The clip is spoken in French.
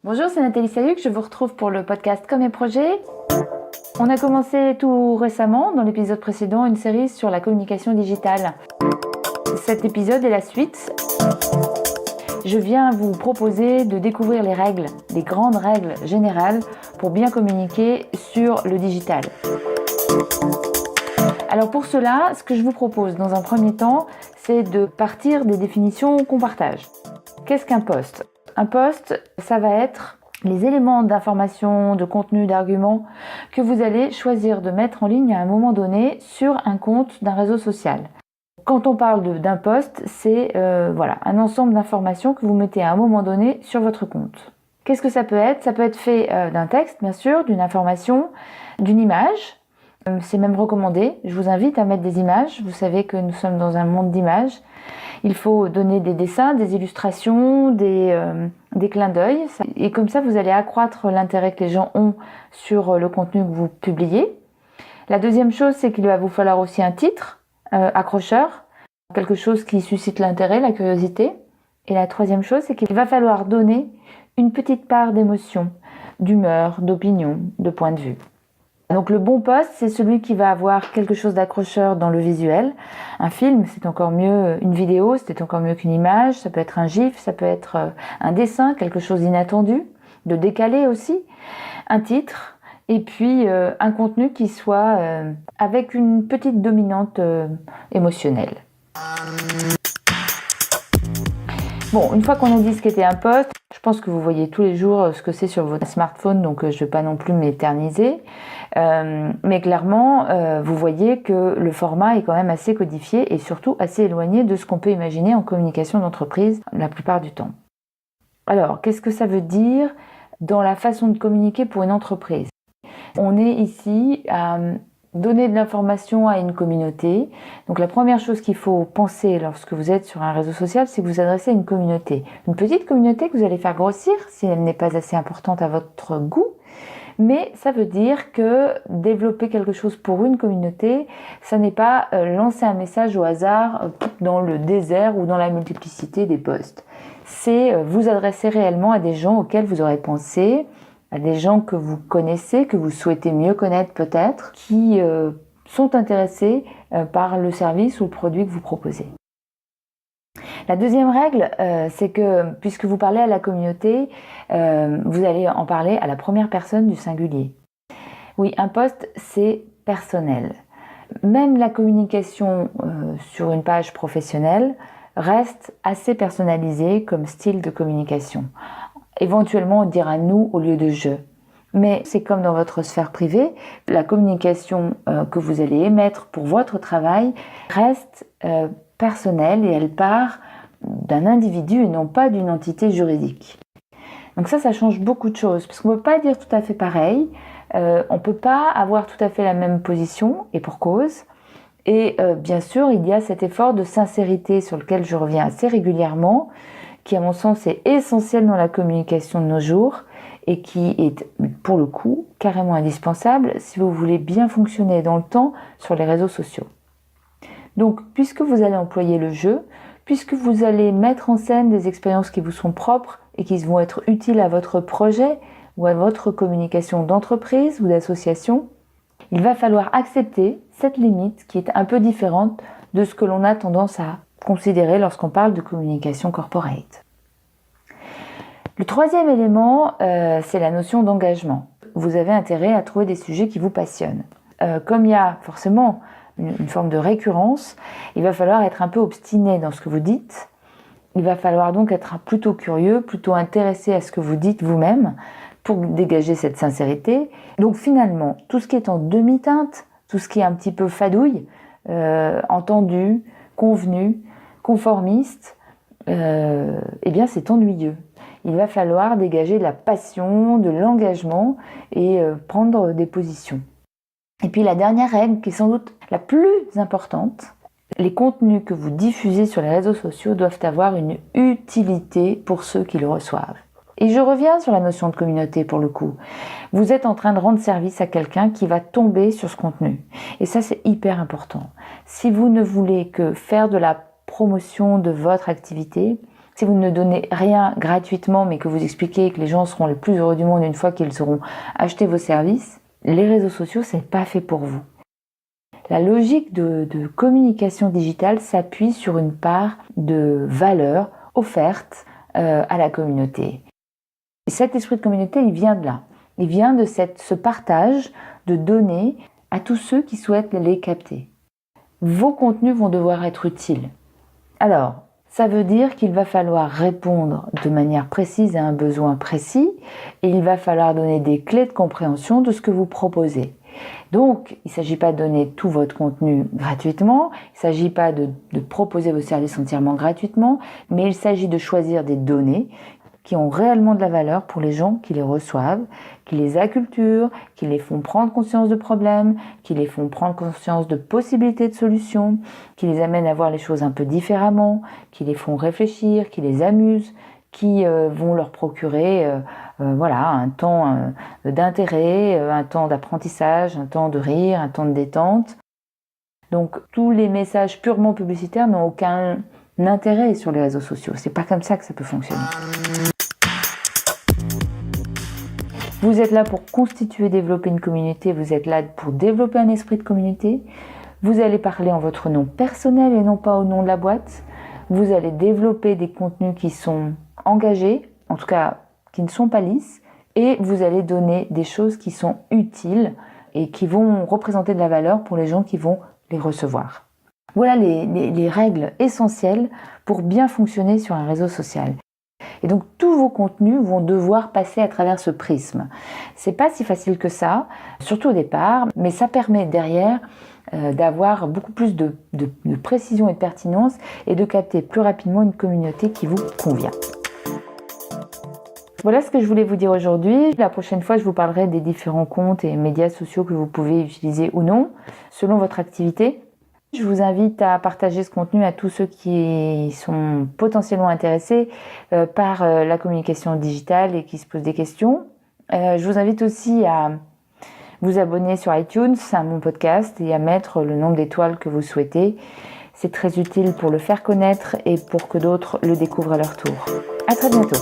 Bonjour, c'est Nathalie Sayuc, je vous retrouve pour le podcast Comme et Projet. On a commencé tout récemment, dans l'épisode précédent, une série sur la communication digitale. Cet épisode est la suite. Je viens vous proposer de découvrir les règles, les grandes règles générales pour bien communiquer sur le digital. Alors pour cela, ce que je vous propose dans un premier temps, c'est de partir des définitions qu'on partage. Qu'est-ce qu'un post ? Un post, ça va être les éléments d'information, de contenu, d'argument que vous allez choisir de mettre en ligne à un moment donné sur un compte d'un réseau social. Quand on parle d'un post, c'est un ensemble d'informations que vous mettez à un moment donné sur votre compte. Qu'est-ce que ça peut être ? Ça peut être fait d'un texte, bien sûr, d'une information, d'une image. C'est même recommandé. Je vous invite à mettre des images. Vous savez que nous sommes dans un monde d'images. Il faut donner des dessins, des illustrations, des clins d'œil. Et comme ça, vous allez accroître l'intérêt que les gens ont sur le contenu que vous publiez. La deuxième chose, c'est qu'il va vous falloir aussi un titre accrocheur, quelque chose qui suscite l'intérêt, la curiosité. Et la troisième chose, c'est qu'il va falloir donner une petite part d'émotion, d'humeur, d'opinion, de point de vue. Donc le bon post, c'est celui qui va avoir quelque chose d'accrocheur dans le visuel. Un film, c'est encore mieux, une vidéo, c'est encore mieux qu'une image. Ça peut être un gif, ça peut être un dessin, quelque chose d'inattendu, de décalé aussi. Un titre, et puis un contenu qui soit avec une petite dominante émotionnelle. Bon, une fois qu'on a dit ce qu'était un post, je pense que vous voyez tous les jours ce que c'est sur votre smartphone, donc je ne vais pas non plus m'éterniser. Mais clairement, vous voyez que le format est quand même assez codifié et surtout assez éloigné de ce qu'on peut imaginer en communication d'entreprise la plupart du temps. Alors, qu'est-ce que ça veut dire dans la façon de communiquer pour une entreprise ? On est ici à donner de l'information à une communauté. Donc la première chose qu'il faut penser lorsque vous êtes sur un réseau social, c'est que vous adressez à une communauté. Une petite communauté que vous allez faire grossir si elle n'est pas assez importante à votre goût. Mais ça veut dire que développer quelque chose pour une communauté, ça n'est pas lancer un message au hasard dans le désert ou dans la multiplicité des posts. C'est vous adresser réellement à des gens auxquels vous aurez pensé, à des gens que vous connaissez, que vous souhaitez mieux connaître peut-être, qui sont intéressés par le service ou le produit que vous proposez. La deuxième règle, c'est que puisque vous parlez à la communauté, vous allez en parler à la première personne du singulier. Oui, un post, c'est personnel. Même la communication sur une page professionnelle reste assez personnalisée comme style de communication. Éventuellement, on dira nous au lieu de je. Mais c'est comme dans votre sphère privée, la communication que vous allez émettre pour votre travail reste personnelle et elle part d'un individu et non pas d'une entité juridique. Donc ça change beaucoup de choses, parce qu'on ne peut pas dire tout à fait pareil, on ne peut pas avoir tout à fait la même position, et pour cause. Et bien sûr, il y a cet effort de sincérité sur lequel je reviens assez régulièrement, qui à mon sens est essentiel dans la communication de nos jours, et qui est pour le coup carrément indispensable si vous voulez bien fonctionner dans le temps sur les réseaux sociaux. Donc, puisque vous allez employer le jeu, puisque vous allez mettre en scène des expériences qui vous sont propres et qui vont être utiles à votre projet ou à votre communication d'entreprise ou d'association, il va falloir accepter cette limite qui est un peu différente de ce que l'on a tendance à considérer lorsqu'on parle de communication corporate. Le troisième élément, c'est la notion d'engagement. Vous avez intérêt à trouver des sujets qui vous passionnent. Comme il y a forcément une forme de récurrence, il va falloir être un peu obstiné dans ce que vous dites. Il va falloir donc être plutôt curieux, plutôt intéressé à ce que vous dites vous-même pour dégager cette sincérité. Donc finalement, tout ce qui est en demi-teinte, tout ce qui est un petit peu fadouille, entendu, convenu, conformiste, eh bien c'est ennuyeux. Il va falloir dégager de la passion, de l'engagement et prendre des positions. Et puis la dernière règle, qui est sans doute la plus importante, les contenus que vous diffusez sur les réseaux sociaux doivent avoir une utilité pour ceux qui le reçoivent. Et je reviens sur la notion de communauté pour le coup. Vous êtes en train de rendre service à quelqu'un qui va tomber sur ce contenu. Et ça, c'est hyper important. Si vous ne voulez que faire de la promotion de votre activité, Si vous ne donnez rien gratuitement, mais que vous expliquez que les gens seront les plus heureux du monde une fois qu'ils auront acheté vos services, les réseaux sociaux, c'est pas fait pour vous. La logique de communication digitale s'appuie sur une part de valeur offerte à la communauté. Et cet esprit de communauté, il vient de là. Il vient de ce partage de données à tous ceux qui souhaitent les capter. Vos contenus vont devoir être utiles. Alors, ça veut dire qu'il va falloir répondre de manière précise à un besoin précis et il va falloir donner des clés de compréhension de ce que vous proposez. Donc, il ne s'agit pas de donner tout votre contenu gratuitement, il ne s'agit pas de proposer vos services entièrement gratuitement, mais il s'agit de choisir des données qui ont réellement de la valeur pour les gens qui les reçoivent, qui les acculturent, qui les font prendre conscience de problèmes, qui les font prendre conscience de possibilités de solutions, qui les amènent à voir les choses un peu différemment, qui les font réfléchir, qui les amusent, qui vont leur procurer un temps d'intérêt, un temps d'apprentissage, un temps de rire, un temps de détente. Donc tous les messages purement publicitaires n'ont aucun intérêt sur les réseaux sociaux. C'est pas comme ça que ça peut fonctionner. Vous êtes là pour constituer, développer une communauté, vous êtes là pour développer un esprit de communauté. Vous allez parler en votre nom personnel et non pas au nom de la boîte. Vous allez développer des contenus qui sont engagés, en tout cas qui ne sont pas lisses, et vous allez donner des choses qui sont utiles et qui vont représenter de la valeur pour les gens qui vont les recevoir. Voilà les règles essentielles pour bien fonctionner sur un réseau social. Et donc tous vos contenus vont devoir passer à travers ce prisme. C'est pas si facile que ça, surtout au départ, mais ça permet derrière d'avoir beaucoup plus de précision et de pertinence et de capter plus rapidement une communauté qui vous convient. Voilà ce que je voulais vous dire aujourd'hui. La prochaine fois, je vous parlerai des différents comptes et médias sociaux que vous pouvez utiliser ou non, selon votre activité. Je vous invite à partager ce contenu à tous ceux qui sont potentiellement intéressés par la communication digitale et qui se posent des questions. Je vous invite aussi à vous abonner sur iTunes à mon podcast et à mettre le nombre d'étoiles que vous souhaitez. C'est très utile pour le faire connaître et pour que d'autres le découvrent à leur tour. À très bientôt.